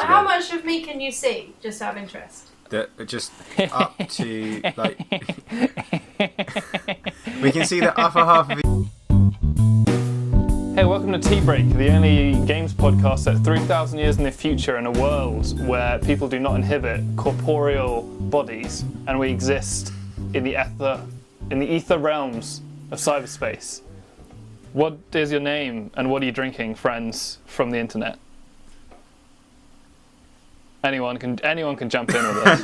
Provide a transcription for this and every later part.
How much of me can you see, just out of interest? Just up to, like... We can see the upper half of you. Hey, welcome to Tea Break, the only games podcast set 3,000 years in the future in a world where people do not inhabit corporeal bodies and we exist in the ether realms of cyberspace. What is your name and what are you drinking, friends from the internet? Anyone can jump in with this.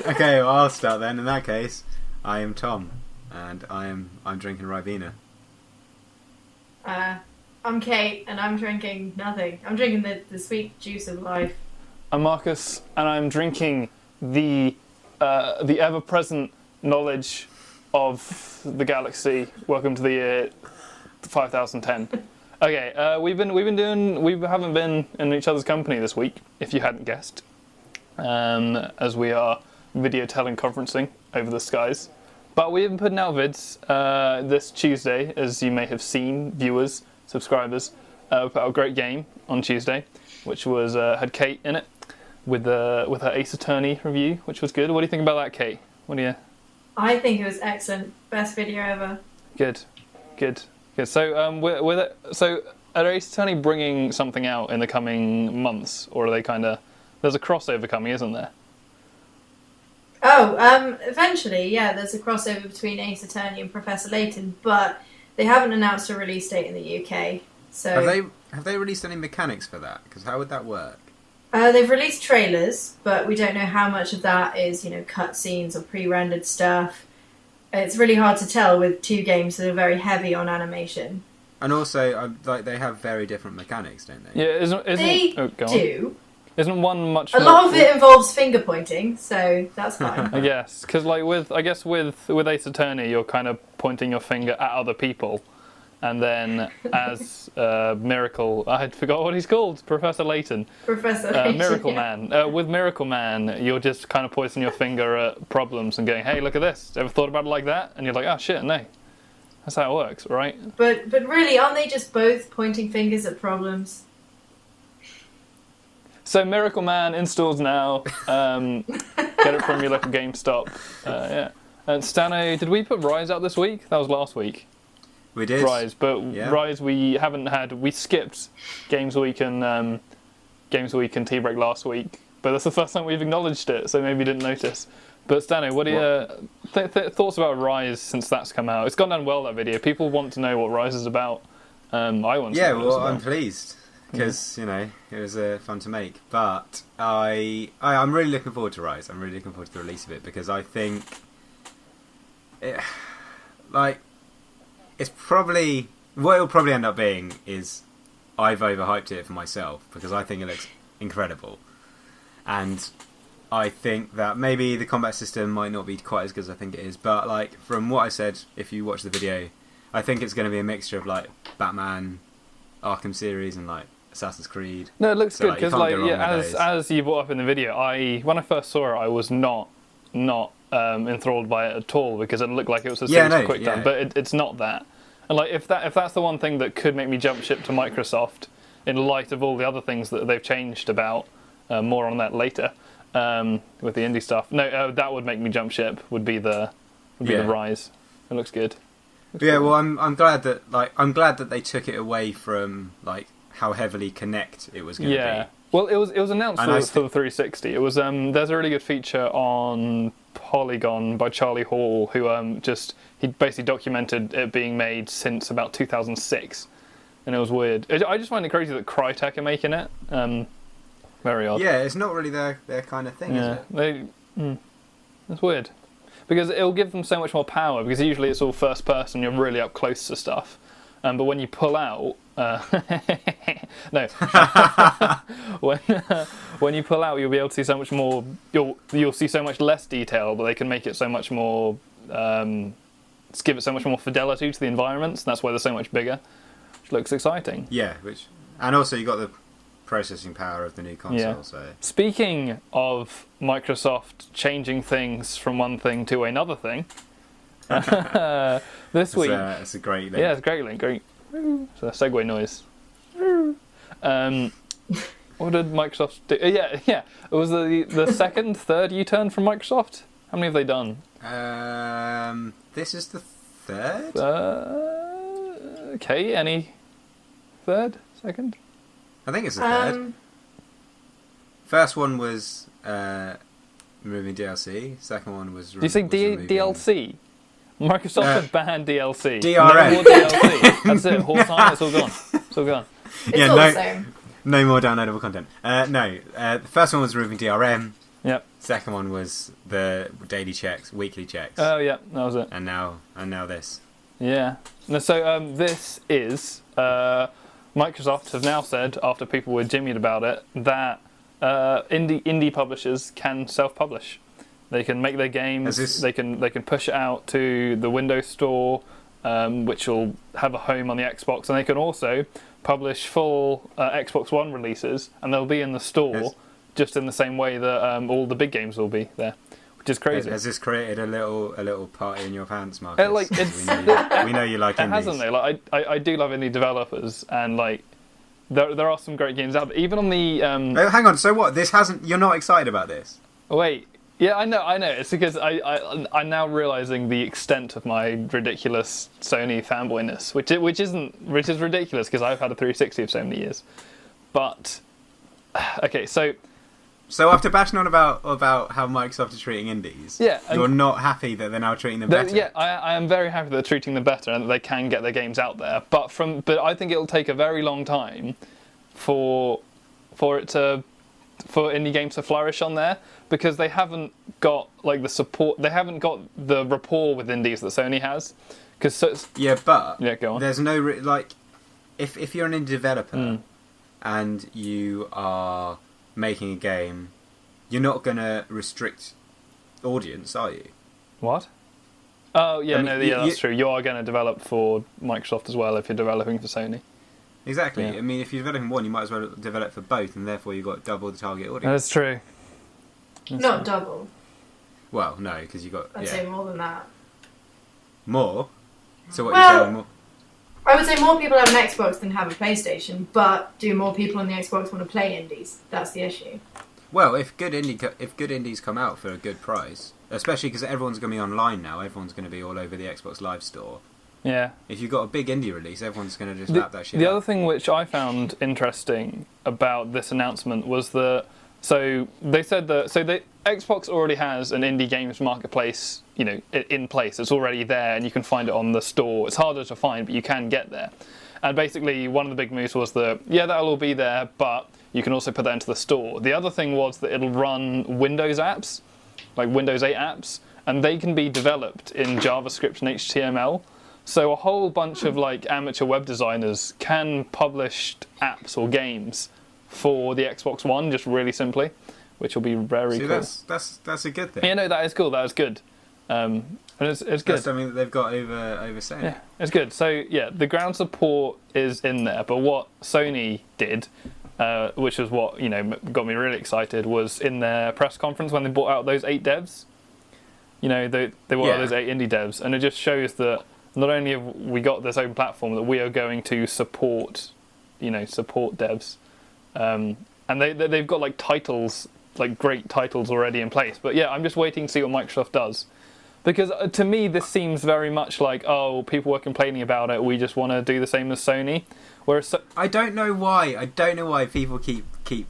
Okay, well, I'll start then. In that case, I am Tom, and I'm drinking Ribena. I'm Kate, and I'm drinking nothing. I'm drinking the sweet juice of life. I'm Marcus, and I'm drinking the ever-present knowledge of the galaxy. Welcome to the year 5010. Okay, we haven't been in each other's company this week, if you hadn't guessed, as we are video teleconferencing over the skies. But we have been putting out vids this Tuesday, as you may have seen, viewers, subscribers. We put out a great game on Tuesday, which was had Kate in it with her Ace Attorney review, which was good. What do you think about that, Kate? I think it was excellent. Best video ever. Good. So, are Ace Attorney bringing something out in the coming months, or are they kind of? There's a crossover coming, isn't there? Oh, eventually, yeah. There's a crossover between Ace Attorney and Professor Layton, but they haven't announced a release date in the UK. So have they released any mechanics for that? Because how would that work? They've released trailers, but we don't know how much of that is, cutscenes or pre-rendered stuff. It's really hard to tell with two games that are very heavy on animation. And also, they have very different mechanics, don't they? Yeah, they do. Isn't one much? A lot of it involves finger pointing, so that's fine. I guess because with Ace Attorney, you're kind of pointing your finger at other people, and then as Miracle, I forgot what he's called, Professor Layton. Miracle Man. With Miracle Man, you're just kind of pointing your finger at problems and going, "Hey, look at this. Ever thought about it like that?" And you're like, "Oh shit, no." That's how it works, right? But really, aren't they just both pointing fingers at problems? So Miracle Man installs now. Get it from your local GameStop. Yeah. And Stano, did we put Rise out this week? That was last week. We did. Rise, but yeah. Rise we haven't had. We skipped Games Week and Tea Break last week. But that's the first time we've acknowledged it, so maybe you didn't notice. But Stano, what are your thoughts about Rise since that's come out? It's gone down well, that video. People want to know what Rise is about. I want to know what it's about. I'm pleased. Because, it was fun to make. But I'm really looking forward to Rise. I'm really looking forward to the release of it. Because I think... it's probably... What it'll probably end up being is... I've overhyped it for myself. Because I think it looks incredible. And I think that maybe the combat system might not be quite as good as I think it is. But, from what I said, if you watch the video... I think it's going to be a mixture of, Batman, Arkham series, and, Assassin's Creed. No, it looks good because, as you brought up in the video, when I first saw it, I was not enthralled by it at all because it looked like it was a series of quick time, but it's not that. And if that's the one thing that could make me jump ship to Microsoft, in light of all the other things that they've changed about, more on that later with the indie stuff. No, that would make me jump ship. Would be the Rise. It looks good. Well, I'm glad that they took it away from how heavily Connect it was going to be. Well, it was announced for the 360. It was there's a really good feature on Polygon by Charlie Hall, who he basically documented it being made since about 2006, and it was weird. I just find it crazy that Crytek are making it. Very odd. Yeah, it's not really their kind of thing, is it? It's weird because it'll give them so much more power. Because usually it's all first person, you're really up close to stuff. But when you pull out, no, when you pull out, you'll be able to see so much more. You'll see so much less detail, but they can make it so much more. Give it so much more fidelity to the environments. And that's why they're so much bigger, which looks exciting. Yeah, and also you got the processing power of the new console. Yeah. So. Speaking of Microsoft changing things from one thing to another thing. This week, it's a great link. Yeah, it's a great link. Great. It's a segue noise. What did Microsoft do? Yeah. It was the second, third U-turn from Microsoft. How many have they done? This is the third. Okay. Any third, second? I think it's the third. First one was removing DLC. Second one was. Do you say DLC? Microsoft have banned DLC. DRM. No more DLC. That's it. Whole time. It's all gone. It's all gone. It's all the same. No more downloadable content. No. The first one was removing DRM. Yep. Second one was the daily checks, weekly checks. Oh yeah, that was it. And now this. Yeah. No, so this is Microsoft have now said, after people were jimmied about it, that indie publishers can self-publish. They can make their games. They can push it out to the Windows Store, which will have a home on the Xbox, and they can also publish full Xbox One releases, and they'll be in the store just in the same way that all the big games will be there, which is crazy. Has this created a little party in your pants, Marcus? We know you like indies. It hasn't though. Like I do love indie developers, and like there are some great games out there. Even on the Oh, hang on. So what? This hasn't. You're not excited about this? Wait. Yeah, I know. It's because I'm now realising the extent of my ridiculous Sony fanboyness, which is ridiculous because I've had a 360 for so many years. But okay, so after bashing on about how Microsoft is treating indies, you're not happy that they're now treating them better. Yeah, I am very happy that they're treating them better and that they can get their games out there. But I think it'll take a very long time for indie games to flourish on there, because they haven't got like the support, they haven't got the rapport with indies that Sony has. Go on. There's no like, if you're an indie developer and you are making a game, you're not going to restrict audience, are you? What? Oh yeah, that's true. You are going to develop for Microsoft as well if you're developing for Sony. Exactly. Yeah. I mean, if you're developing one, you might as well develop for both, and therefore you've got double the target audience. That's true. Not double. Well, no, because you got. I'd say more than that. More? So what you're saying? More? I would say more people have an Xbox than have a PlayStation, but do more people on the Xbox want to play indies? That's the issue. Well, if good indies come out for a good price, especially because everyone's going to be online now, everyone's going to be all over the Xbox Live Store. Yeah. If you've got a big indie release, everyone's going to just lap that shit The up. other thing which I found interesting about this announcement was that, so they said that, so the Xbox already has an indie games marketplace, in place. It's already there and you can find it on the store. It's harder to find, but you can get there. And basically one of the big moves was that, that'll all be there, but you can also put that into the store. The other thing was that it'll run Windows apps, like Windows 8 apps, and they can be developed in JavaScript and HTML. So a whole bunch of like amateur web designers can publish apps or games for the Xbox One just really simply, which will be very cool. That's a good thing. Yeah, no, that is cool. That is good. And it's good. That's something that they've got over Sony. Yeah, it's good. So yeah, the ground support is in there, but what Sony did, which was what got me really excited, was in their press conference when they brought out those 8 devs. They brought out those 8 indie devs, and it just shows that not only have we got this open platform, that we are going to support devs, and they've got like titles, like great titles already in place. But yeah, I'm just waiting to see what Microsoft does, because to me this seems very much like, oh, people were complaining about it, we just want to do the same as Sony. Whereas I don't know why people keep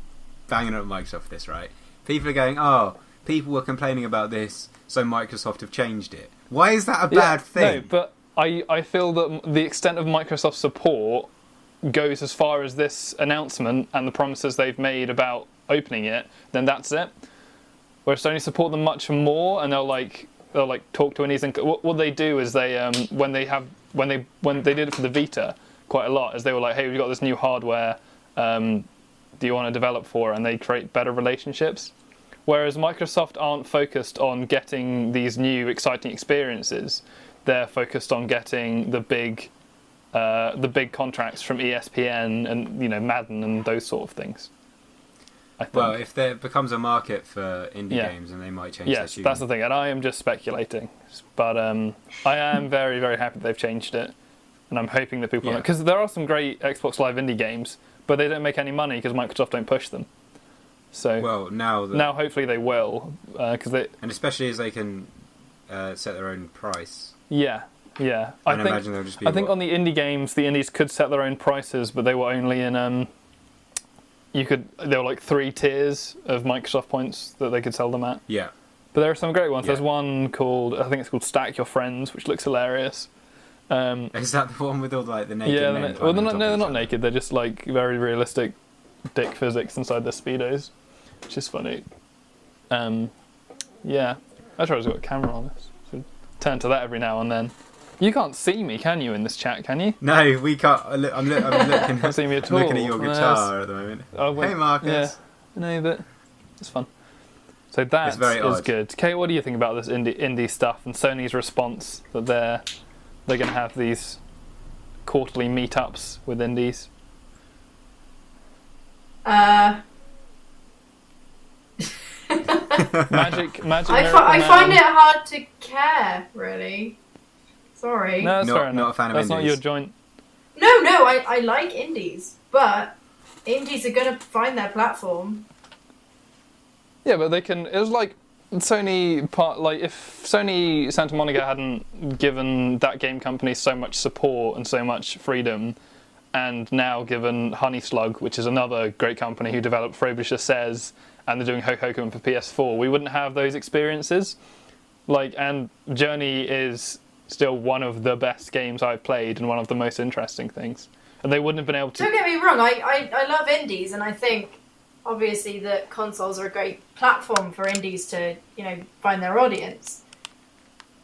banging on Microsoft for this, right? People are going, oh, people were complaining about this, so Microsoft have changed it. Why is that a bad thing? No, but I feel that the extent of Microsoft's support goes as far as this announcement and the promises they've made about opening it, then that's it. Whereas Sony support them much more, and they'll talk to indies, and what they do is they when they did it for the Vita quite a lot, is they were like, hey, we've got this new hardware, do you want to develop for it? And they create better relationships. Whereas Microsoft aren't focused on getting these new exciting experiences. They're focused on getting the big contracts from ESPN and Madden and those sort of things. I think. Well, if there becomes a market for indie games, then they might change their tune. Yes, that's the thing, and I am just speculating. But I am very, very happy that they've changed it, and I'm hoping that people... Because there are some great Xbox Live indie games, but they don't make any money because Microsoft don't push them. So well, now hopefully they will, because and especially as they can set their own price. Yeah. I imagine they'll just be. I think on the indie games, the indies could set their own prices, but they were only in there were like 3 tiers of Microsoft points that they could sell them at. Yeah. But there are some great ones. Yeah. There's one called, I think it's called Stack Your Friends, which looks hilarious. Is that the one with all like the naked men? Yeah, well, they're not naked. They're just like very realistic dick physics inside their speedos, which is funny. Yeah, I try to got a camera on this. So turn to that every now and then. You can't see me, can you, in this chat? Can you? No, we can't. I'm looking. Can't see me at all. Looking at your guitar at the moment. Hey, Marcus. Yeah, no, but it's fun. So that is good. Kate, what do you think about this indie stuff and Sony's response that they're going to have these quarterly meetups with indies? Magic. I find it hard to care, really. Sorry. No, that's fair enough. Not a fan of indies. That's not your joint. No, I like indies, but indies are going to find their platform. Yeah, but they can. It was like Sony. If Sony Santa Monica hadn't given that game company so much support and so much freedom, and now given Honey Slug, which is another great company who developed Frobisher Says, and they're doing Hohokum for PS4, we wouldn't have those experiences. And Journey is still one of the best games I've played and one of the most interesting things. And they wouldn't have been able to... Don't get me wrong, I love indies, and I think, obviously, that consoles are a great platform for indies to, find their audience.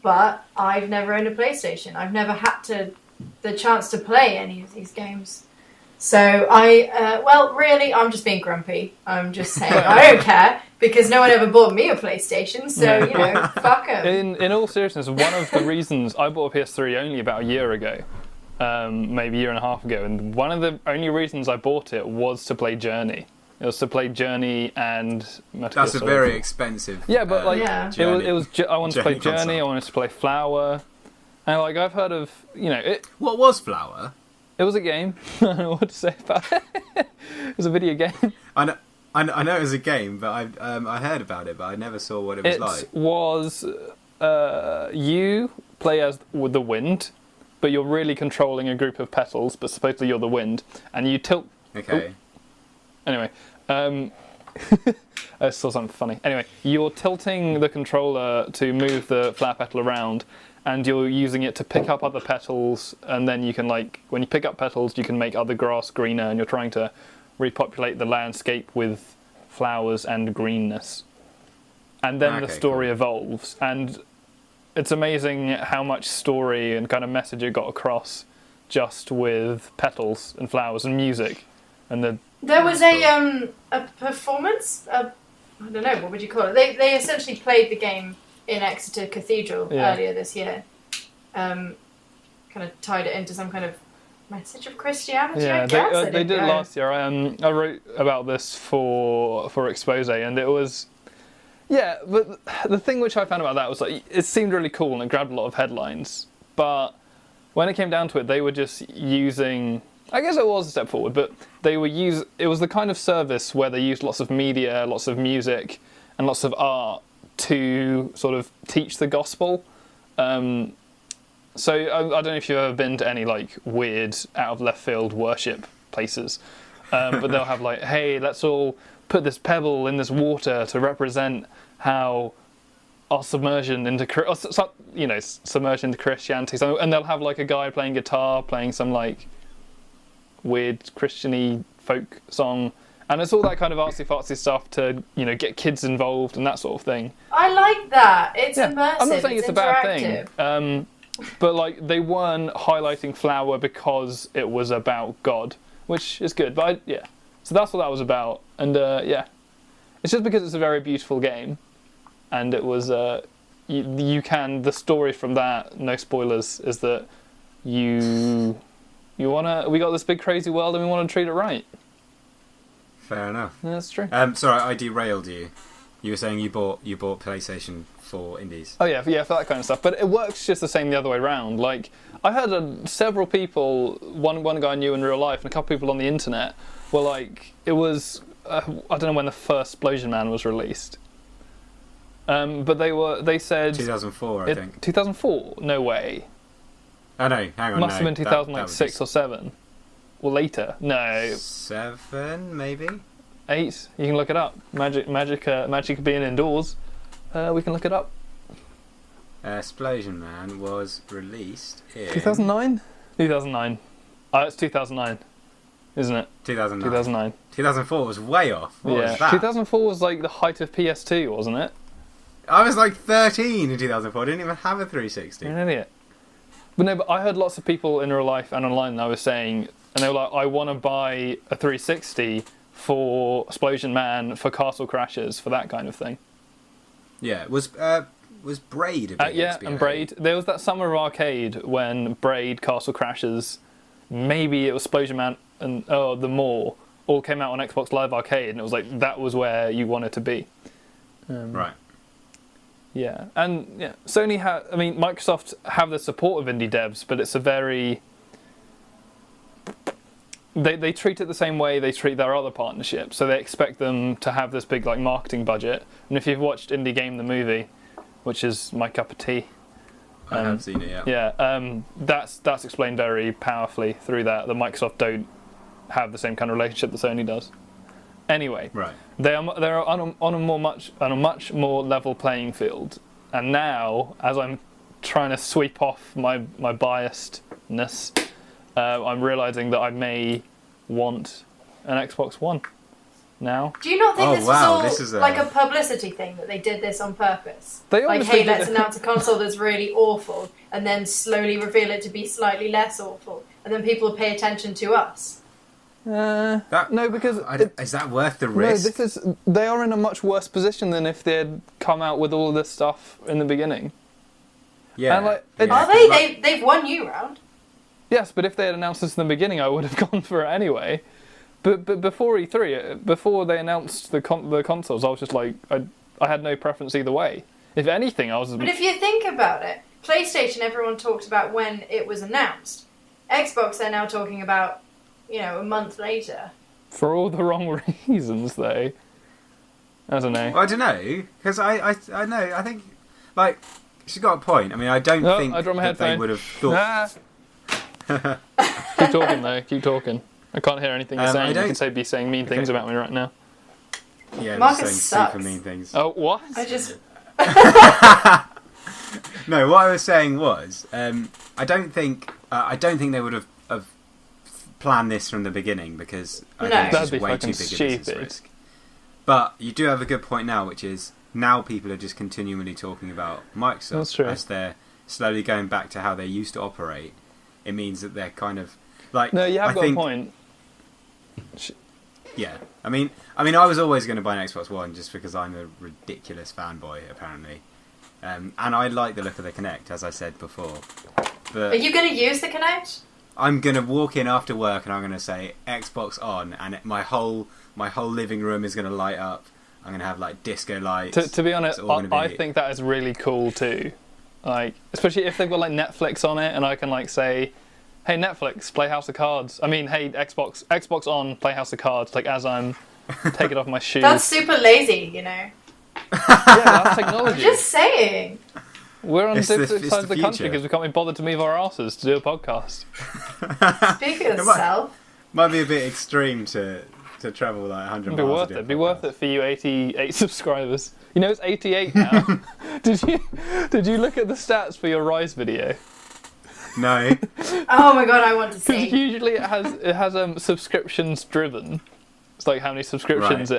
But I've never owned a PlayStation. I've never had the chance to play any of these games. So really, I'm just being grumpy. I'm just saying, I don't care, because no one ever bought me a PlayStation, so, fuck them. In all seriousness, one of the reasons I bought a PS3 only about a year ago, maybe a year and a half ago, and one of the only reasons I bought it was to play Journey. It was to play Journey and Metal Gear That's a very expensive. Yeah, but Journey. it was. I wanted to play Journey. Console. I wanted to play Flower, and I've heard of it. What was Flower? It was a game. I don't know what to say about it. It was a video game. I know it was a game, but I heard about it, but I never saw what it was like. It was you play as the wind, but you're really controlling a group of petals, but supposedly you're the wind, and you tilt... Okay. Anyway, I saw something funny. Anyway, you're tilting the controller to move the flower petal around, and you're using it to pick up other petals, and then you can, when you pick up petals, you can make other grass greener, and you're trying to repopulate the landscape with flowers and greenness. And then the story evolves, and it's amazing how much story and kind of message it got across just with petals and flowers and music. And there was a performance, I don't know, what would you call it? They essentially played the game in Exeter Cathedral earlier this year. Kind of tied it into some kind of message of Christianity, I guess. They did it last year. I wrote about this for Expose, and it was... Yeah, but the thing which I found about that was it seemed really cool and it grabbed a lot of headlines, but when it came down to it, they were just using... I guess it was a step forward, but it was the kind of service where they used lots of media, lots of music, and lots of art to sort of teach the gospel. So I don't know if you've ever been to any weird out of left field worship places, but they'll have hey, let's all put this pebble in this water to represent how our submersion into submersion into Christianity. So, and they'll have a guy playing guitar, playing some weird Christian-y folk song, and it's all that kind of artsy-fartsy stuff to get kids involved and that sort of thing. I like that. It's immersive. I'm not saying it's a bad thing, but they weren't highlighting Flower because it was about God, which is good. But so that's what that was about, and it's just because it's a very beautiful game, and it was the story from that, no spoilers, is that we got this big crazy world and we want to treat it right. Fair enough. Yeah, that's true. Sorry, I derailed you. You were saying you bought PlayStation for indies. Oh yeah, for that kind of stuff. But it works just the same the other way around. I heard several people, one guy I knew in real life and a couple people on the internet, were like, it was, I don't know when the first Explosion Man was released. But they said 2004, I think. 2004? No way. Oh no, hang on. Must have been 2006 or 7. Or later. No. 7, maybe? 8. You can look it up. Magic being indoors. We can look it up. Explosion Man was released in 2009? 2009. It's 2009, isn't it? 2009. 2009. 2004 was way off. What was that? 2004 was like the height of PS2, wasn't it? I was like 13 in 2004. I didn't even have a 360. You're an idiot. But no, but I heard lots of people in real life and online that I was saying, and they were like, I want to buy a 360 for Explosion Man, for Castle Crashers, for that kind of thing. Yeah, was Braid a big yeah, XBLA? and Braid. There was that summer of arcade when Braid, Castle Crashers, maybe it was Explosion Man and the More all came out on Xbox Live Arcade, and it was like that was where you wanted to be. Right. Yeah, and yeah, Sony Microsoft have the support of indie devs, but it's a very they treat it the same way they treat their other partnerships. So they expect them to have this big like marketing budget. And if you've watched Indie Game the movie, which is my cup of tea, I have seen it. Yeah, that's explained very powerfully through that. The Microsoft don't have the same kind of relationship that Sony does. Anyway, Right. they're on a much more level playing field. And now, as I'm trying to sweep off my biasedness, I'm realising that I may want an Xbox One now. Do you not think this is like a publicity thing, that they did this on purpose? They like, obviously hey, let's did. announce a console that's really awful, and then slowly reveal it to be slightly less awful, and then people will pay attention to us. No, because is that worth the risk? No, they are in a much worse position than if they had come out with all of this stuff in the beginning. Yeah. And, like, yeah. Are they? They've won you round. Yes, but if they had announced this in the beginning, I would have gone for it anyway. But before E3, before they announced the consoles, I was just like, I had no preference either way. If anything, I was. But if you think about it, PlayStation, everyone talked about when it was announced. Xbox, they're now talking about, a month later. For all the wrong reasons, though. I don't know. Well, I don't know, because I know, I think, like, she's got a point. I mean, I don't think I dropped my that they headphone. would have thought... Keep talking, though. Keep talking. I can't hear anything you're saying. You can be saying mean things about me right now. Yeah, Marcus saying sucks. super mean things. Oh, what? I just... No, what I was saying was, I don't think they would have planned this from the beginning, because I think That'd it's be way too fucking big a business stupid. risk. But you do have a good point now, which is now people are just continually talking about Microsoft. That's true. As they're slowly going back to how they used to operate. It means that they're kind of like... No, you have got think, a point. Yeah, I mean, I was always going to buy an Xbox One just because I'm a ridiculous fanboy, apparently, and I like the look of the Kinect, as I said before. But Are you going to use the Kinect? I'm going to walk in after work and I'm going to say Xbox on, and my whole living room is going to light up. I'm going to have like disco lights. To be honest, I think that is really cool too. Like, especially if they've got like Netflix on it, and I can like say, "Hey Netflix, play House of Cards." I mean, hey Xbox on, play House of Cards. Like as I'm taking off my shoes. That's super lazy, Yeah, that's technology. Just saying. We're on different it's sides of the the country future. because we can't be bothered to move our asses to do a podcast. Speak for yourself. Might be a bit extreme to travel like 100 It'd be miles. worth it. It'd be worth it for you 88 subscribers. You know it's 88 now. Did you look at the stats for your Rise video? No. Oh my god, I want to Because see. usually it has subscriptions driven. It's like how many subscriptions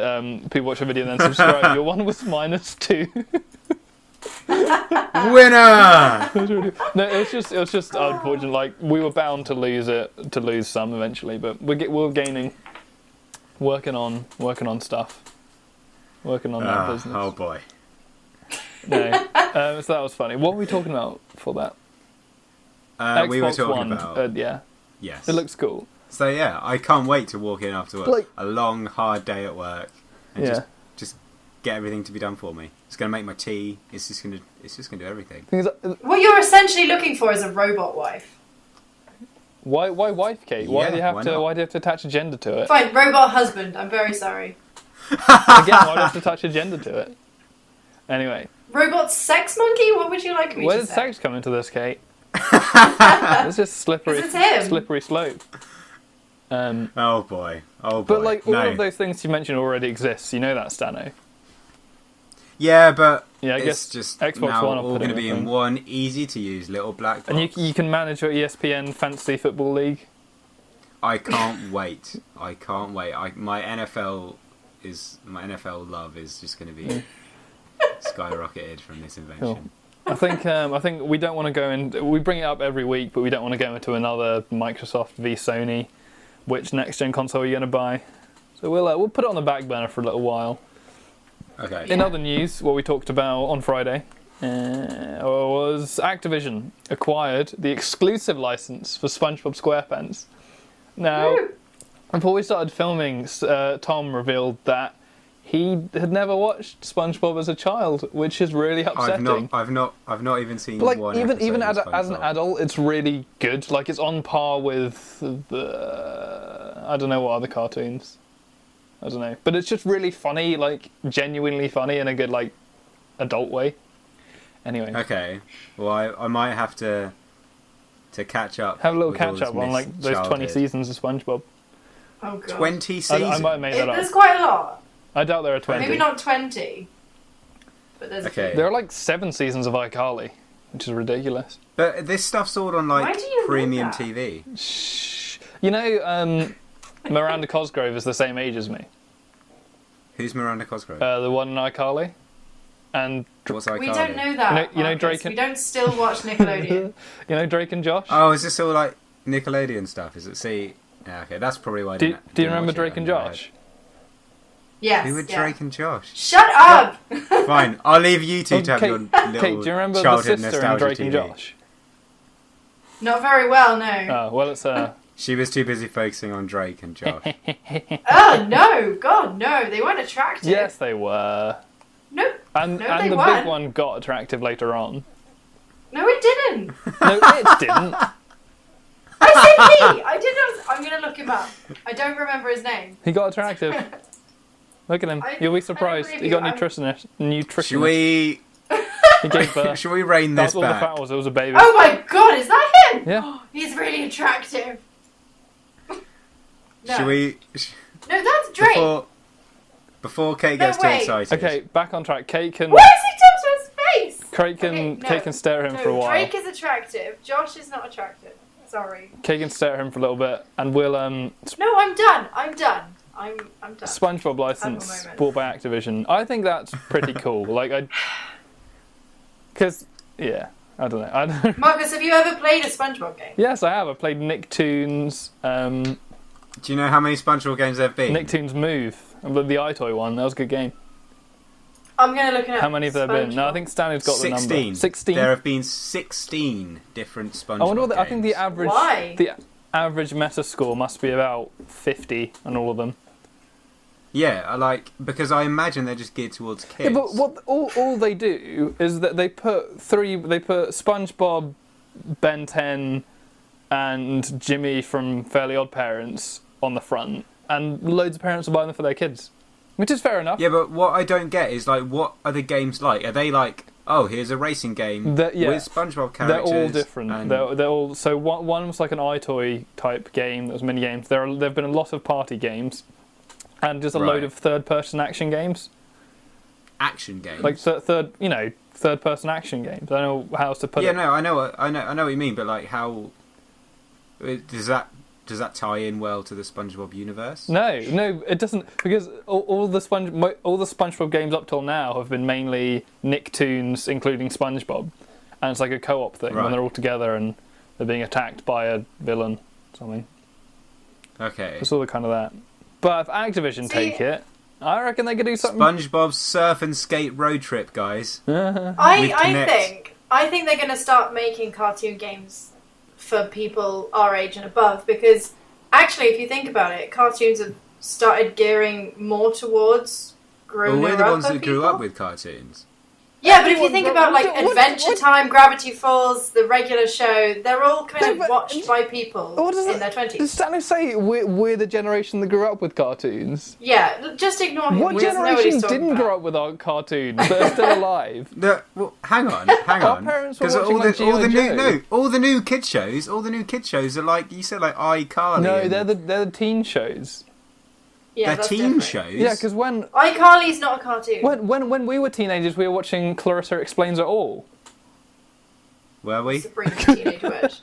people watch a video and then subscribe. Your one was -2. Winner! No, it was just unfortunate. Like we were bound to lose some eventually, but we're gaining. Working on stuff. Working on that business. Oh boy. No. So that was funny. What were we talking about for that? We were Xbox talking One, about... yeah. Yes. It looks cool. So yeah, I can't wait to walk in after work. Like- a long, hard day at work, and Yeah. just get everything to be done for me. It's gonna make my tea. It's just gonna do everything. Thing is, What you're essentially looking for is a robot wife. Why wife, Kate? Why Yeah, do you have why to? not? Why do you have to attach a gender to it? Fine, robot husband. I'm very sorry. Again, why do you have to attach a gender to it? Anyway, Robot sex monkey? What would you like me where to did say? sex come into this, Kate? It's just slippery, 'Cause it's him. slippery slope. Oh boy. But like all no. of those things you mentioned already exist. You know that, Stano. Yeah, but Yeah, I it's guess just Xbox now One will all put going to it be in. in one easy-to-use little black box. And you can manage your ESPN Fantasy Football League. I can't wait. I can't wait. My NFL love is just going to be skyrocketed from this invention. Cool. I think we don't want to go in. We bring it up every week, but we don't want to go into another Microsoft v Sony. Which next gen console are you going to buy? So we'll put it on the back burner for a little while. Okay. In other news, what we talked about on Friday was Activision acquired the exclusive license for SpongeBob SquarePants. Now, Woo. before we started filming, Tom revealed that he had never watched SpongeBob as a child, which is really upsetting. I've not even seen But like one even episode of as an SpongeBob. adult, it's really good. Like it's on par with the I don't know what other cartoons. I don't know, but it's just really funny, like genuinely funny in a good like adult way. Anyway, Okay. Well, I might have to catch up. have a little with all catch this up on like missed those 20 childhood. seasons of SpongeBob. Oh god. 20 I seasons. might have made that There's up. quite a lot. I doubt there are 20. Maybe not 20. But there's Okay. a few. There are like 7 seasons of iCarly, which is ridiculous. But this stuff's all on Why like do you know premium that? TV. Shh. You know, Miranda Cosgrove is the same age as me. Who's Miranda Cosgrove? The one in iCarly. And What's We iCarly? don't know that. You know Marcus. Drake and- We don't still watch Nickelodeon. you know Drake and Josh? Oh, is this all like Nickelodeon stuff? Is it? See, yeah, okay, that's probably why. I do didn't- you didn't remember watch it. Drake I and never Josh? Yes. Who were yeah. Drake and Josh? Shut up! Fine, I'll leave you two Oh, to have your little Kate, do you remember the childhood sister in nostalgia Drake and TV. Josh? Not very well, no. Oh, well, it's She was too busy focusing on Drake and Josh. Oh, no. God, no. They weren't attractive. yes, they were. No. And No, and they the weren't. big one got attractive later on. No, it didn't. No, it didn't. I said he. I didn't. I'm going to look him up. I don't remember his name. He got attractive. Look at him. You'll be surprised. believe He got you. nutritionist. Should we? He gave birth. Should we rein That's this all the back? fat was. It was a baby. Oh my god, is that him? Yeah. He's really attractive. No. Should we? No, that's Drake. Before Kate No, gets too wait. excited. Okay, back on track. Kate can. Why is he touching his face? Kate can. Okay, no. Kate can stare at him No, for a while. Drake is attractive. Josh is not attractive. Sorry. Kate can stare at him for a little bit, and we'll No, I'm done. I'm done. I'm done. SpongeBob license moment. bought by Activision. I think that's pretty cool. Because I don't know. I don't. Marcus, have you ever played a SpongeBob game? Yes, I have. I played Nicktoons. Do you know how many SpongeBob games there have been? Nicktoons Move, the iToy one. That was a good game. I'm going to look it up. How many have there been? No, I think Stanley's got the number. 16. There have been 16 different SpongeBob I wonder what games. I think the average. Why? The average Metascore must be about 50 on all of them. Yeah, because I imagine they're just geared towards kids. Yeah, but what all they do is that they put SpongeBob, Ben 10, and Jimmy from Fairly Odd Parents on the front, and loads of parents are buying them for their kids, which is fair enough. Yeah, but what I don't get is what are the games like? Are they like, oh, here's a racing game with SpongeBob characters? They're all different. and- They're all so one was like an iToy type game. That was mini games. There've been a lot of party games, and just a load Right. of third-person action games. Action games. Like third-person action games. I don't know how else to put yeah, it. no, I know what you mean, but like, how does that tie in well to the SpongeBob universe? No, it doesn't, because all the SpongeBob games up till now have been mainly Nicktoons, including SpongeBob, and it's like a co-op thing Right. when they're all together and they're being attacked by a villain, or something. Okay. It's all the kind of that. But if Activision take it, I reckon they could do something. SpongeBob's Surf and Skate Road Trip, guys. I Connect. think they're going to start making cartoon games for people our age and above, because actually, if you think about it, cartoons have started gearing more towards grown Well, we're the up ones that grew people. up with cartoons. Yeah, but if you think about like Adventure Time, Gravity Falls, the regular show, they're all kind of watched by people in their 20s. Does Stanley say we're the generation that grew up with cartoons? Yeah, just ignore him. What generation didn't grow up with our cartoons but are still alive? Hang on. Our parents were watching all the new kids shows are like you said, like iCarly. No, they're the teen shows. Yeah, they're teen shows. Yeah, because when iCarly's not a cartoon. When we were teenagers, we were watching Clarissa Explains It All. Were we? Sabrina Teenage Witch.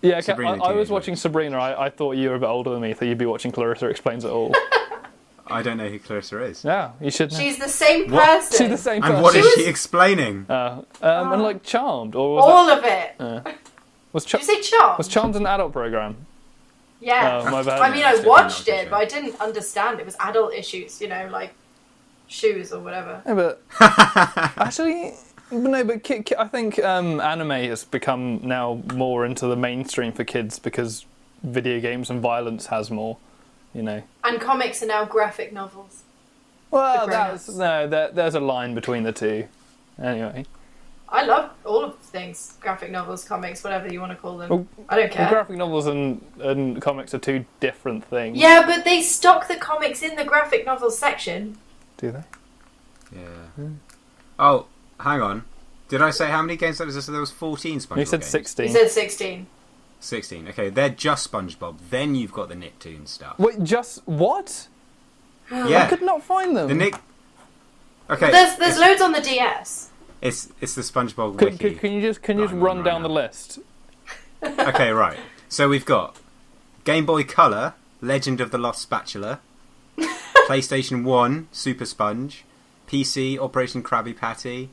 Yeah, okay, I was watching Sabrina. I thought you were a bit older than me, so you'd be watching Clarissa Explains It All. I don't know who Clarissa is. Yeah, you should know. She's the same person. She's the same person. And what is she explaining? And like Charmed, or was all of it. Did you say Charmed? Was Charmed an adult program? Yeah. My bad. I mean, I watched it, but I didn't understand. It was adult issues, like shoes or whatever. Yeah, but actually, no. But I think anime has become now more into the mainstream for kids because video games and violence has more, And comics are now graphic novels. Well, there's a line between the two. Anyway. I love all of things. Graphic novels, comics, whatever you want to call them. I don't care. Well, graphic novels and comics are two different things. Yeah, but they stock the comics in the graphic novels section. Do they? Yeah. Oh, hang on. Did I say how many games there was? There was 14 SpongeBob You said games. 16. You said 16. 16. Okay, they're just SpongeBob. Then you've got the Nicktoons stuff. Wait, just what? Yeah. I could not find them. Okay. Well, there's loads on the DS. It's the SpongeBob wiki. Can you just run down the list? Okay, right. So we've got Game Boy Color, Legend of the Lost Spatula, PlayStation 1, Super Sponge, PC, Operation Krabby Patty,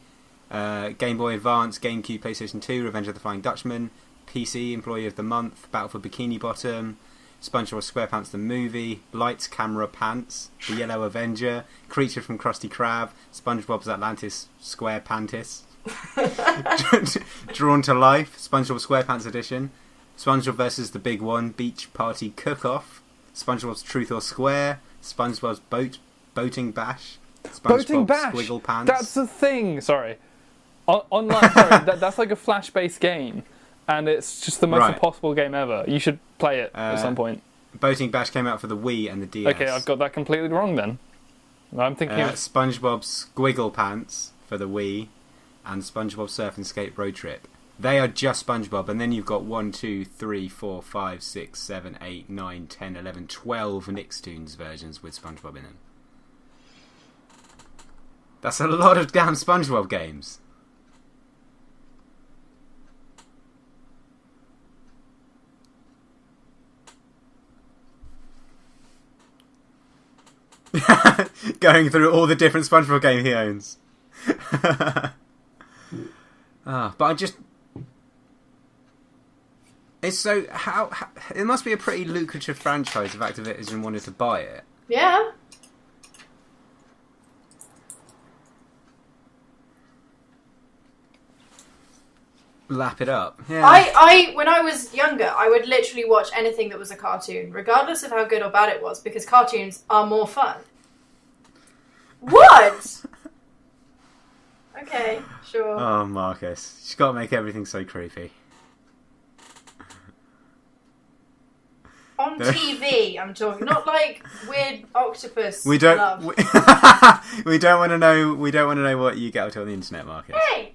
Game Boy Advance, GameCube, PlayStation 2, Revenge of the Flying Dutchman, PC, Employee of the Month, Battle for Bikini Bottom, SpongeBob SquarePants the Movie, Lights, Camera, Pants, The Yellow Avenger, Creature from Krusty Krab, SpongeBob's Atlantis Square Pantis, Drawn to Life, SpongeBob SquarePants Edition, SpongeBob vs. the Big One, Beach Party Cook-Off, SpongeBob's Truth or Square, SpongeBob's Boating Bash, SpongeBob Squiggle Pants. That's the thing. Sorry, online. Sorry, that's like a Flash-based game. And it's just the most impossible game ever. You should play it at some point. Boating Bash came out for the Wii and the DS. Okay, I've got that completely wrong then. I'm thinking of SpongeBob Squiggle Pants for the Wii and SpongeBob Surf and Skate Road Trip. They are just SpongeBob, and then you've got 1, 2, 3, 4, 5, 6, 7, 8, 9, 10, 11, 12 Nicktoons versions with SpongeBob in them. That's a lot of damn SpongeBob games. Going through all the different SpongeBob games he owns. But I just... It's so... How it must be a pretty lucrative franchise if Activision wanted to buy it. Yeah. Lap it up. Yeah. I when I was younger, I would literally watch anything that was a cartoon, regardless of how good or bad it was, because cartoons are more fun. What? Okay, sure. Oh, Marcus. She's got to make everything so creepy. On TV, I'm talking, not like weird octopus. We don't. Love. We don't want to know. We don't want to know what you get up to on the internet, Marcus. Hey!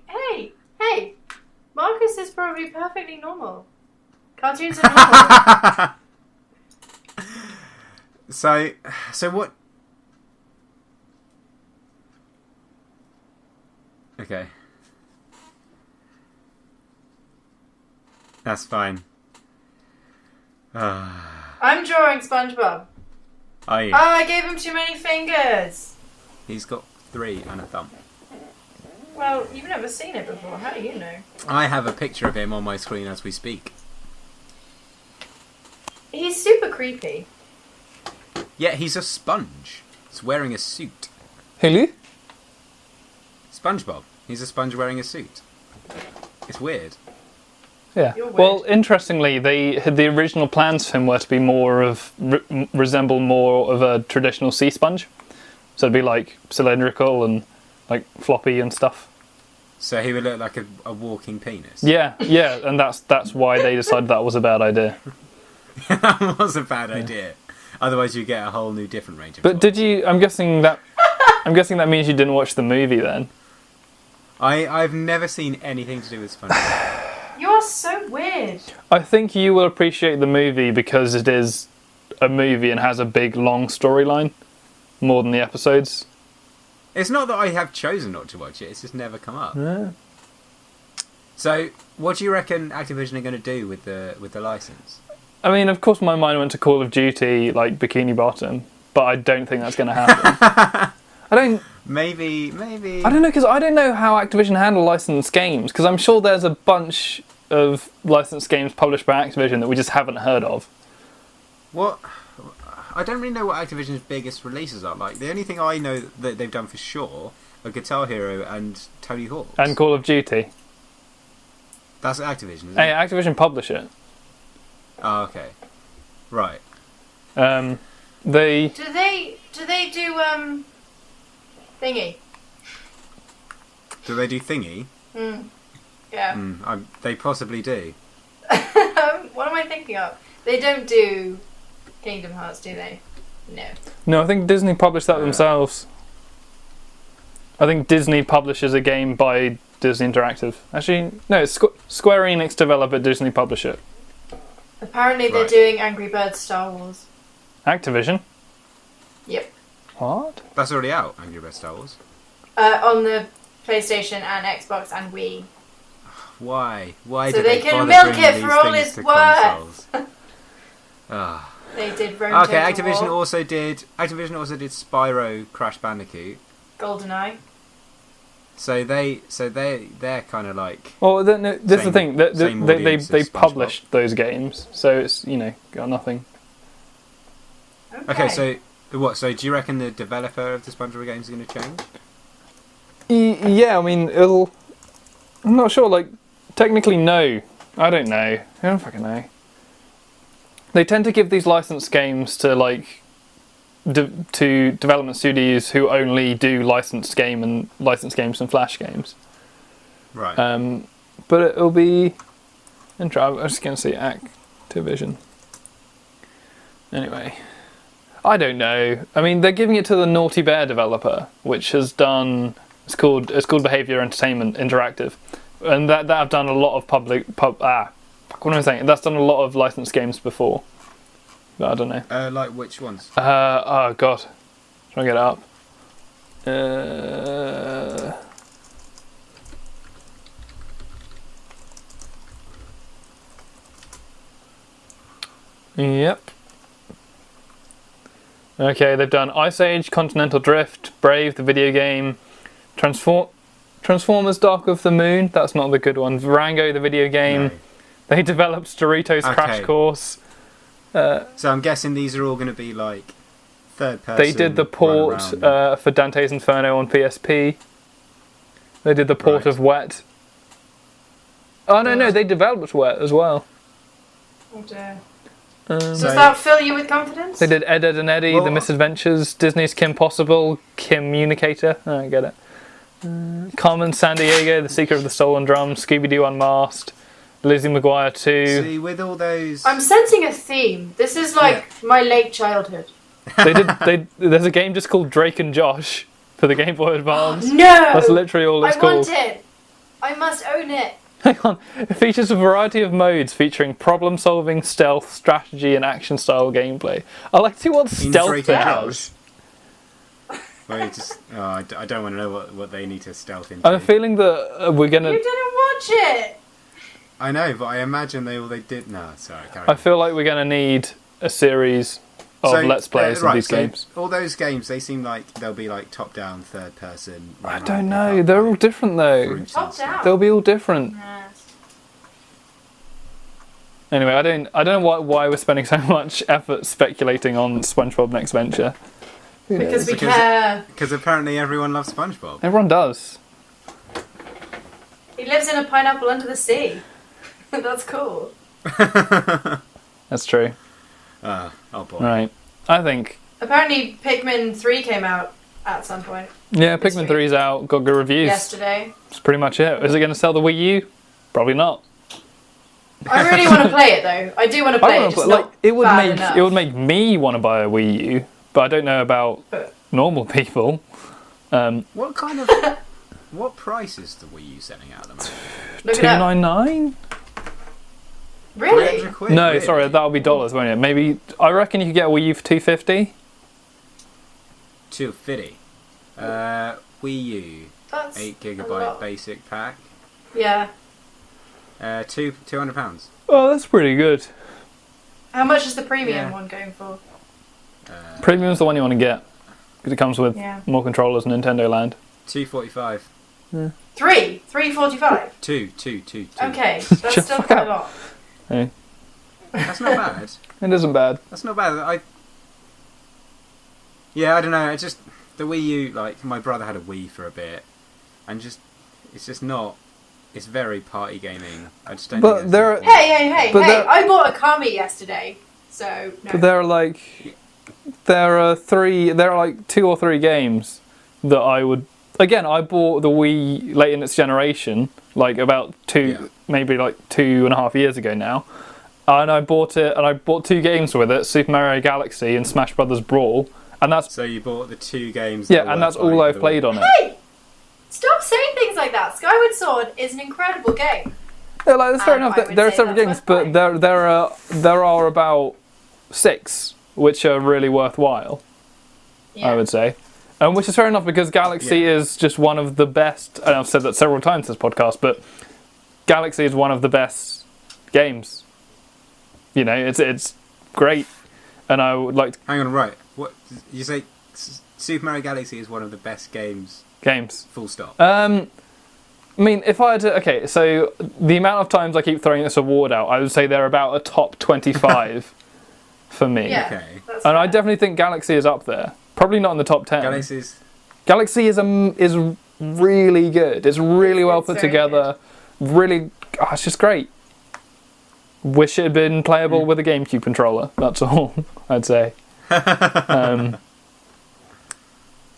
Marcus is probably perfectly normal. Cartoons are normal. So what? Okay. That's fine. I'm drawing SpongeBob. Are you? Oh, I gave him too many fingers. He's got 3 and a thumb. Well, you've never seen it before. How do you know? I have a picture of him on my screen as we speak. He's super creepy. Yeah, he's a sponge. He's wearing a suit. Hello? SpongeBob. He's a sponge wearing a suit. It's weird. Yeah. You're weird. Well, interestingly, the original plans for him were to be resemble more of a traditional sea sponge. So it'd be like cylindrical and like floppy and stuff. So he would look like a walking penis. Yeah, and that's why they decided that was a bad idea. That was a bad idea. Otherwise, you get a whole new different range of. But toys. did you? I'm guessing that means you didn't watch the movie then. I've never seen anything to do with SpongeBob. You are so weird. I think you will appreciate the movie because it is a movie and has a big, long storyline, more than the episodes. It's not that I have chosen not to watch it; it's just never come up. Yeah. So, what do you reckon Activision are going to do with the license? I mean, of course, my mind went to Call of Duty, like Bikini Bottom, but I don't think that's going to happen. Maybe. I don't know, because I don't know how Activision handle licensed games, because I'm sure there's a bunch of licensed games published by Activision that we just haven't heard of. What? I don't really know what Activision's biggest releases are. Like, the only thing I know that they've done for sure are Guitar Hero and Tony Hawk. And Call of Duty. That's Activision, isn't Hey, it? Activision publish it. Oh, okay. Right. They... Do they do thingy? Do they do Thingy? Yeah. They possibly do. What am I thinking of? They don't do Kingdom Hearts, do they? No. No, I think Disney published that themselves. I think Disney publishes a game by Disney Interactive. Actually, no, it's Square Enix develop it, Disney publish it. Apparently they're doing Angry Birds Star Wars. Activision? Yep. What? That's already out, Angry Birds Star Wars. On the PlayStation and Xbox and Wii. Why? So they can milk it for all it's worth. They did Rome Okay, Total Activision War, also did Spyro Crash Bandicoot. GoldenEye. So they're kind of like. Well, no, this is the thing. They SpongeBob. published those games, so it's got nothing. Okay, so what? So do you reckon the developer of the SpongeBob games is going to change? Yeah, I mean, it'll. I'm not sure. Like, technically, no. I don't know. I don't fucking know. They tend to give these licensed games to to development studios who only do licensed games and Flash games. Right. But it'll be. I'm just going to say Activision. Anyway, I don't know. I mean, they're giving it to the Naughty Bear developer, which has done. It's called Behavior Entertainment Interactive, and that have done a lot of what am I saying? That's done a lot of licensed games before. But I don't know. Like which ones? Oh god, try and get it up. Yep. Okay, they've done Ice Age, Continental Drift, Brave, the video game, Transformers Dark of the Moon, that's not the good one, Rango, the video game. No. They developed Doritos Crash Course. So I'm guessing these are all going to be like third person. They did the port for Dante's Inferno on PSP. They did the port of Wet. Oh no, they developed Wet as well. Oh dear. So Does that fill you with confidence? They did Ed, Edd and Eddie, The Misadventures, Disney's Kim Possible, Communicator. Oh, I get it. Carmen San Diego, The Secret of the Stolen Drum, Scooby-Doo Unmasked, Lizzie McGuire 2. See, with all those... I'm sensing a theme. This is like my late childhood. There's a game just called Drake and Josh for the Game Boy Advance. No! That's literally all it's called. I want it. I must own it. Hang on. It features a variety of modes featuring problem-solving, stealth, strategy, and action-style gameplay. I like to see what stealth it has. Well, I don't want to know what they need to stealth into. I have a feeling that we're gonna. You didn't watch it. I know, but I imagine they did. No, sorry. Carry I on. feel like we're gonna need a series of Let's Plays of these games. All those games, they seem like they'll be like top-down, third-person. I don't know. They're all different though. Top-down. They'll be all different. Nah. Anyway, I don't know why we're spending so much effort speculating on SpongeBob Next Venture. Because we care. Because apparently everyone loves SpongeBob. Everyone does. He lives in a pineapple under the sea. That's cool. That's true. Oh boy. Right. I think. Apparently Pikmin 3 came out at some point. Yeah, this Pikmin week. 3's out, got good reviews. Yesterday. That's pretty much it. Is it going to sell the Wii U? Probably not. I really want to play it though. I do want to play it. Just not it would bad make enough. it would make me want to buy a Wii U, but I don't know about normal people. What kind of what price is the Wii U selling at the moment? Look it up. $299? Really? 300 quid, No, really? sorry, that'll be dollars, won't it? Maybe I reckon you could get a Wii U for $250. 250. Wii U, That's 8 a gigabyte lot. basic pack. Yeah. £200. Oh, that's pretty good. How much is the premium Yeah. one going for? Premium's the one you want to get because it comes with Yeah. more controllers and Nintendo Land. $245. $3.45. Two. Okay, Shut that's the still fuck quite up. a lot. Hey, That's not bad. it isn't bad. That's not bad. Yeah, I don't know. It's just the Wii U. Like my brother had a Wii for a bit, and it's just not. It's very party gaming. I just don't. But think there are- Hey! But there- I bought a Kami yesterday, so no. But there are like 2 or 3 games that I would. Again, I bought the Wii late in its generation, like about maybe like 2.5 years ago now. And I bought it, and I bought 2 games with it: Super Mario Galaxy and Smash Brothers Brawl. And that's So you bought the 2 games. yeah, and that's all I've played on it. Hey! Stop saying things like that. Skyward Sword is an incredible game. Yeah, like, that's fair enough. I would There are say several that's games, worth but there are about 6 which are really worthwhile. Yeah. I would say. Which is fair enough because Galaxy is just one of the best, and I've said that several times in this podcast, but Galaxy is one of the best games. You know, it's great, and I would like to... Hang on, right? What you say? Super Mario Galaxy is one of the best games. Games. Full stop. I mean, if I had to... Okay, so the amount of times I keep throwing this award out, I would say they're about a top 25 for me. Yeah, Okay. that's And I fair. definitely think Galaxy is up there. Probably not in the top 10. Galaxy's. Galaxy is really good. It's really well It's put very together. Really, it's just great. Wish it had been playable with a GameCube controller. That's all I'd say.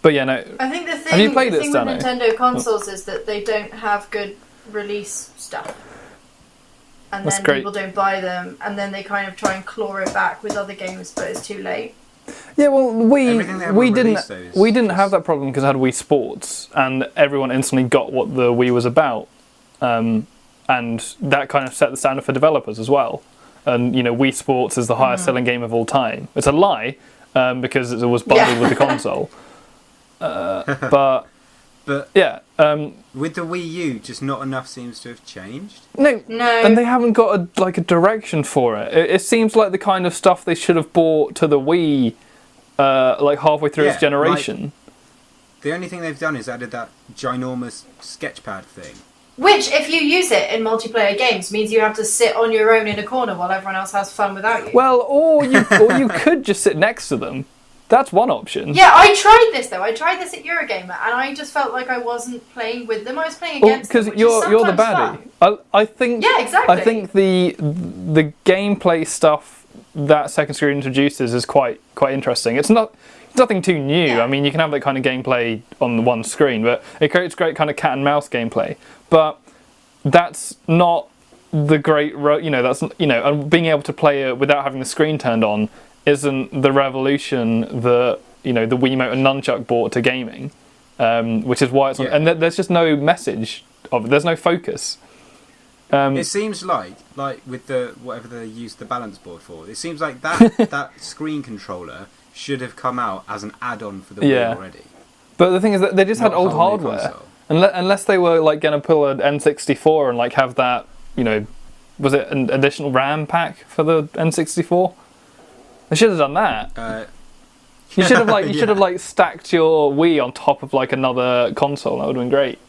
But yeah, no. I think the thing, Have you played the it, thing with Stano? Nintendo consoles is that they don't have good release stuff. And That's then great. people don't buy them, and then they kind of try and claw it back with other games, but it's too late. Yeah, well, Everything they have we on didn't release, though, is we didn't just- have that problem because I had Wii Sports, and everyone instantly got what the Wii was about, and that kind of set the standard for developers as well. And you know, Wii Sports is the highest selling game of all time. It's a lie because it was bundled with the console. But yeah, With the Wii U, just not enough seems to have changed. No. and they haven't got a direction for it. It seems like the kind of stuff they should have brought to the Wii, like halfway through its Yeah, generation. The only thing they've done is added that ginormous sketchpad thing. Which, if you use it in multiplayer games, means you have to sit on your own in a corner while everyone else has fun without you. Well, or you could just sit next to them. That's one option. Yeah, I tried this though. I tried this at Eurogamer, and I just felt like I wasn't playing with them. I was playing against them, Because which you're is the sometimes baddie. fun. I think. Yeah, exactly. I think the gameplay stuff that Second Screen introduces is quite interesting. It's nothing too new. Yeah. I mean, you can have that kind of gameplay on the one screen, but it creates great kind of cat and mouse gameplay. But that's not the great, and being able to play it without having the screen turned on isn't the revolution that the Wiimote and Nunchuck brought to gaming, which is why it's on. Yeah. And there's just no message of it. There's no focus. It seems like with the whatever they used the balance board for, it seems like that screen controller should have come out as an add-on for the Wii already. But the thing is that they just had Not old a whole new hardware. console. Unless they were like going to pull an N64 and like have that, was it an additional RAM pack for the N64? They should have done that. You should have like stacked your Wii on top of like another console. That would have been great.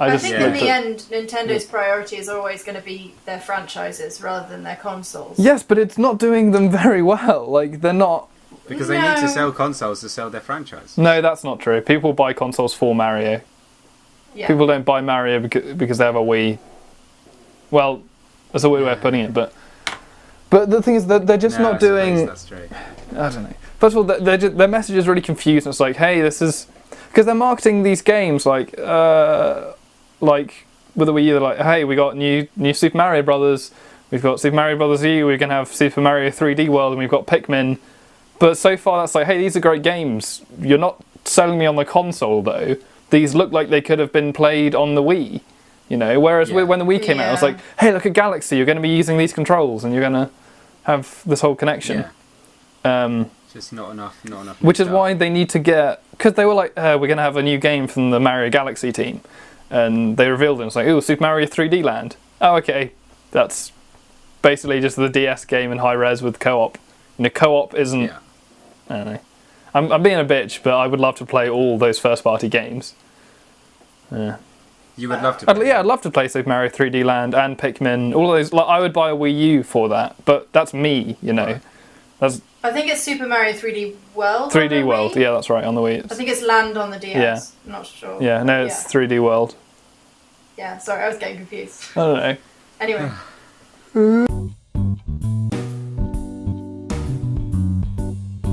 I think in looked the at- end, Nintendo's priority is always going to be their franchises rather than their consoles. Yes, but it's not doing them very well. Like they're not. Because they need to No. sell consoles to sell their franchise. No, that's not true. People buy consoles for Mario. Yeah. People don't buy Mario because they have a Wii. Well, that's a weird way of putting it, but the thing is that they're just No, not I suppose doing. That's true. I don't know. First of all, their message is really confused. It's like, hey, this is because they're marketing these games like with the Wii U, they're like, hey, we got new Super Mario Brothers, we've got Super Mario Brothers U, we're gonna have Super Mario 3D World, and we've got Pikmin. But so far, that's like, hey, these are great games. You're not selling me on the console though. These look like they could have been played on the Wii, you know. Whereas when the Wii came out, I was like, hey, look at Galaxy. You're going to be using these controls, and you're going to have this whole connection. Just not enough. Which is why they need to get, because they were like, we're going to have a new game from the Mario Galaxy team, and they revealed it. It's like, ooh, Super Mario 3D Land. Oh, okay, that's basically just the DS game in high res with co-op. You know, co-op isn't. Yeah. I don't know. I'm being a bitch, but I would love to play all those first-party games. Yeah. You would love to. I'd love to play Super Mario 3D Land and Pikmin. All of those. Like, I would buy a Wii U for that, but that's me, you know. Right. That's I think it's Super Mario 3D World. 3D World. Yeah, that's right, on the Wii. I think it's Land on the DS. Yeah. I'm not sure. Yeah, no, it's 3D World. Yeah, sorry, I was getting confused. I don't know. Anyway.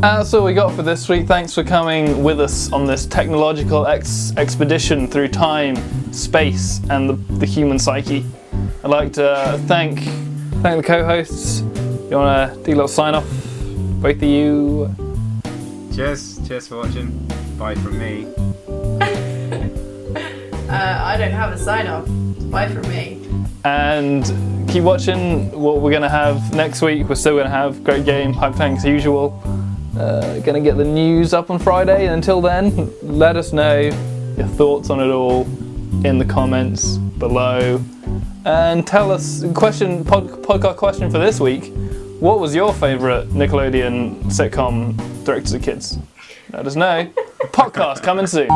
That's all we got for this week. Thanks for coming with us on this technological expedition through time, space, and the human psyche. I'd like to thank the co-hosts. You want to do a little sign-off? Both of you. Cheers for watching. Bye from me. I don't have a sign-off. Bye from me. And keep watching what we're going to have next week. We're still going to have great game, hype tanks as usual. Gonna get the news up on Friday, and until then, let us know your thoughts on it all in the comments below, and tell us podcast question for this week. What was your favourite Nickelodeon sitcom directed at kids? Let us know. Podcast coming soon.